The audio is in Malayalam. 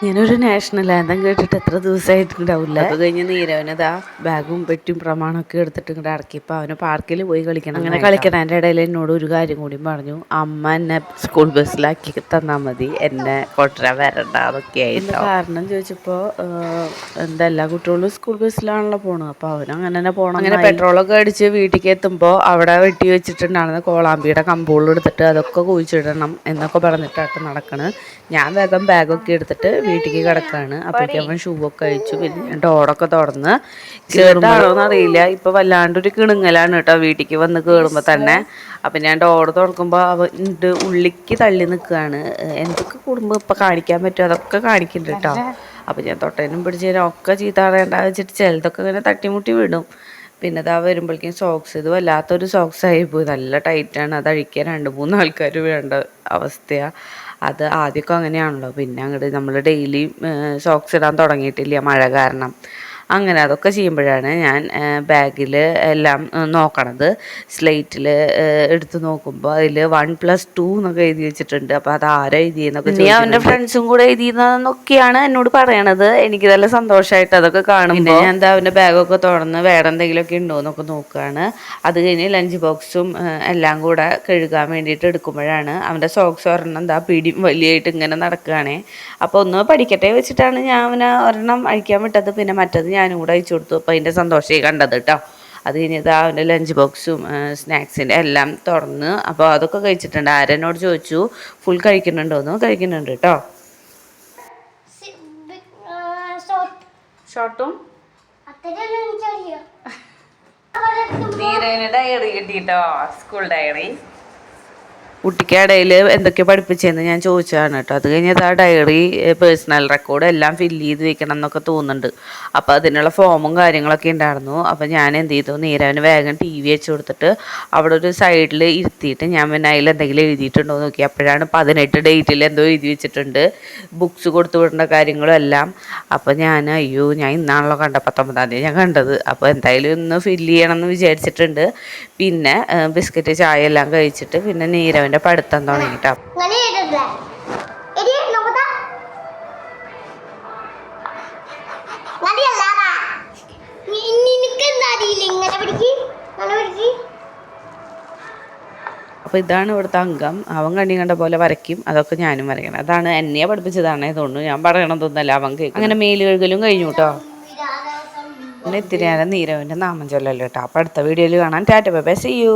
ഞാനൊരു നാഷണൽ ആന്തം കേട്ടിട്ട് എത്ര ദിവസമായിട്ടുണ്ടാവില്ല. അത് കഴിഞ്ഞ് നീരവനതാ ബാഗും പെറ്റും പ്രമാണമൊക്കെ എടുത്തിട്ട് ഇങ്ങോട്ട് ഇറക്കിയപ്പോൾ അവന് പാർക്കിൽ പോയി കളിക്കണം. അങ്ങനെ കളിക്കണതിൻ്റെ ഇടയിൽ എന്നോട് ഒരു കാര്യം കൂടി പറഞ്ഞു, അമ്മ എന്നെ സ്കൂൾ ബസ്സിലാക്കി തന്നാൽ മതി, എന്നെ കൊണ്ടുവരാൻ വരണ്ട അതൊക്കെ ആയിട്ട്. കാരണം ചോദിച്ചപ്പോൾ എന്താ എല്ലാ കുട്ടികളും സ്കൂൾ ബസ്സിലാണല്ലോ പോണത്, അപ്പോൾ അവനങ്ങനെ തന്നെ പോകണം. അങ്ങനെ പെട്രോളൊക്കെ അടിച്ച് വീട്ടിലേക്ക് എത്തുമ്പോൾ അവിടെ വെട്ടി വെച്ചിട്ടുണ്ടായിരുന്ന കോളാമ്പിയുടെ കമ്പോളം എടുത്തിട്ട് അതൊക്കെ കുഴിച്ചിടണം എന്നൊക്കെ പറഞ്ഞിട്ടാണ് നടക്കണത്. ഞാൻ വേഗം ബാഗൊക്കെ എടുത്തിട്ട് വീട്ടിലേക്ക് കിടക്കുകയാണ്. അപ്പോഴേക്കും അവൻ ഷൂ ഒക്കെ അഴിച്ചു. പിന്നെ ഞാൻ ഡോറൊക്കെ തുറന്ന് കേറുന്നതാണോന്ന് അറിയില്ല, ഇപ്പോൾ വല്ലാണ്ടൊരു കിണുങ്ങലാണ് കേട്ടോ വീട്ടിലേക്ക് വന്ന് കയറുമ്പോൾ തന്നെ. അപ്പം ഞാൻ ഡോറ് തുറക്കുമ്പോൾ അവൻ്റെ ഉള്ളിലേക്ക് തള്ളി നിൽക്കുകയാണ്. എന്തൊക്കെ കുടുംബം ഇപ്പം കാണിക്കാൻ പറ്റുമോ അതൊക്കെ കാണിക്കുന്നുണ്ട് കേട്ടോ. അപ്പം ഞാൻ തൊട്ടേനും പിടിച്ചതിനും ഒക്കെ ചീത്ത അറിയേണ്ട വെച്ചിട്ട് ചിലതൊക്കെ ഇങ്ങനെ തട്ടിമുട്ടി വിടും. പിന്നെ ഇതാ വരുമ്പോഴേക്കും സോക്സ്, ഇത് വല്ലാത്തൊരു സോക്സ് ആയിപ്പോയി, നല്ല ടൈറ്റാണ്. അത് അഴിക്കാൻ 2-3 ആൾക്കാർ വേണ്ട അവസ്ഥയാണ്. അത് ആദ്യമൊക്കെ അങ്ങനെയാണല്ലോ, പിന്നെ അങ്ങോട്ട് നമ്മൾ ഡെയിലി സോക്സ് ഇടാൻ തുടങ്ങിയിട്ടില്ല മഴ കാരണം. അങ്ങനെ അതൊക്കെ ചെയ്യുമ്പോഴാണ് ഞാൻ ബാഗിൽ എല്ലാം നോക്കണത്. സ്ലേറ്റിൽ എടുത്ത് നോക്കുമ്പോൾ അതിൽ 1+2 എന്നൊക്കെ എഴുതി വെച്ചിട്ടുണ്ട്. അപ്പോൾ അത് ആരാ എഴുതിയെന്നൊക്കെ നീ അവൻ്റെ ഫ്രണ്ട്സും കൂടെ എഴുതിയെന്നൊക്കെയാണ് എന്നോട് പറയണത്. എനിക്ക് നല്ല സന്തോഷമായിട്ട് അതൊക്കെ കാണും. പിന്നെ ഞാൻ എന്താ അവൻ്റെ ബാഗൊക്കെ തുറന്ന് വേറെ എന്തെങ്കിലുമൊക്കെ ഉണ്ടോ എന്നൊക്കെ നോക്കുകയാണ്. അത് കഴിഞ്ഞ് ലഞ്ച് ബോക്സും എല്ലാം കൂടെ കഴുകാൻ വേണ്ടിയിട്ട് എടുക്കുമ്പോഴാണ് അവൻ്റെ സോക്സ് ഒരെണ്ണം എന്താ പിടിയും വലിയായിട്ട് ഇങ്ങനെ നടക്കുകയാണേ. അപ്പോൾ ഒന്ന് പഠിക്കട്ടെ വെച്ചിട്ടാണ് ഞാൻ അവനെ ഒരെണ്ണം അഴിക്കാൻ വിട്ടത്. പിന്നെ മറ്റത് ഞാനും കൂടെ അയച്ചു കൊടുത്തു. അപ്പോൾ അതിൻ്റെ സന്തോഷമായി കണ്ടത് കേട്ടോ. അത് കഴിഞ്ഞത് അവൻ്റെ ലഞ്ച് ബോക്സും സ്നാക്സിൻ്റെ എല്ലാം തുറന്ന് അപ്പോൾ അതൊക്കെ കഴിച്ചിട്ടുണ്ട്. ആരെന്നോട് ചോദിച്ചു ഫുൾ കഴിക്കുന്നുണ്ടോയെന്ന്. കഴിക്കുന്നുണ്ട് കേട്ടോ. ഷോർട്ടും നീരേനെ ഡയറി കിട്ടിട്ടോ, സ്കൂൾ ഡയറി. കുട്ടിക്കിടയിൽ എന്തൊക്കെ പഠിപ്പിച്ചതെന്ന് ഞാൻ ചോദിച്ചതാണ് കേട്ടോ. അത് കഴിഞ്ഞത് ആ ഡയറി പേഴ്സണൽ റെക്കോർഡ് എല്ലാം ഫില്ല് ചെയ്ത് വെക്കണം എന്നൊക്കെ തോന്നുന്നുണ്ട്. അപ്പോൾ അതിനുള്ള ഫോമും കാര്യങ്ങളൊക്കെ ഉണ്ടായിരുന്നു. അപ്പോൾ ഞാൻ എന്ത് ചെയ്തു, നീരവന് വേഗം TV വെച്ച് കൊടുത്തിട്ട് അവിടെ ഒരു സൈഡിൽ ഇരുത്തിയിട്ട് ഞാൻ പിന്നെ അതിൽ എന്തെങ്കിലും എഴുതിയിട്ടുണ്ടോ എന്ന് നോക്കി. അപ്പോഴാണ് 18 ഡേറ്റിൽ എന്തോ എഴുതി വെച്ചിട്ടുണ്ട്, ബുക്സ് കൊടുത്തു വിടേണ്ട കാര്യങ്ങളും എല്ലാം. അപ്പോൾ ഞാൻ ഞാൻ ഇന്നാണല്ലോ കണ്ടത്, 19-ാം തീയതി ഞാൻ കണ്ടത്. അപ്പോൾ എന്തായാലും ഇന്ന് ഫില്ല് ചെയ്യണം എന്ന് വിചാരിച്ചിട്ടുണ്ട്. പിന്നെ ബിസ്ക്കറ്റ് ചായ എല്ലാം കഴിച്ചിട്ട് പിന്നെ നീരവൻ്റെ പഠിത്തം തുടങ്ങിട്ടോ. അപ്പോൾ ഇതാണ് ഇവിടുത്തെ അംഗം. അവൻ കണ്ണി കണ്ട പോലെ വരയ്ക്കും, അതൊക്കെ ഞാനും വരയ്ക്കണം. അതാണ് എന്നെ പഠിപ്പിച്ചതാണ്, തോന്നുന്നു ഞാൻ പറയണതൊന്നല്ല, അവൻ കേൾക്കും. അങ്ങനെ മേല് കഴുകലും കഴിഞ്ഞു കേട്ടോ. പിന്നെ ഇത്തിരി നേരം നീരവൻ്റെ നാമം ചൊല്ലല്ലോ കേട്ടോ. അപ്പോൾ അടുത്ത വീഡിയോയിൽ കാണാൻ. Tata bye bye, see U.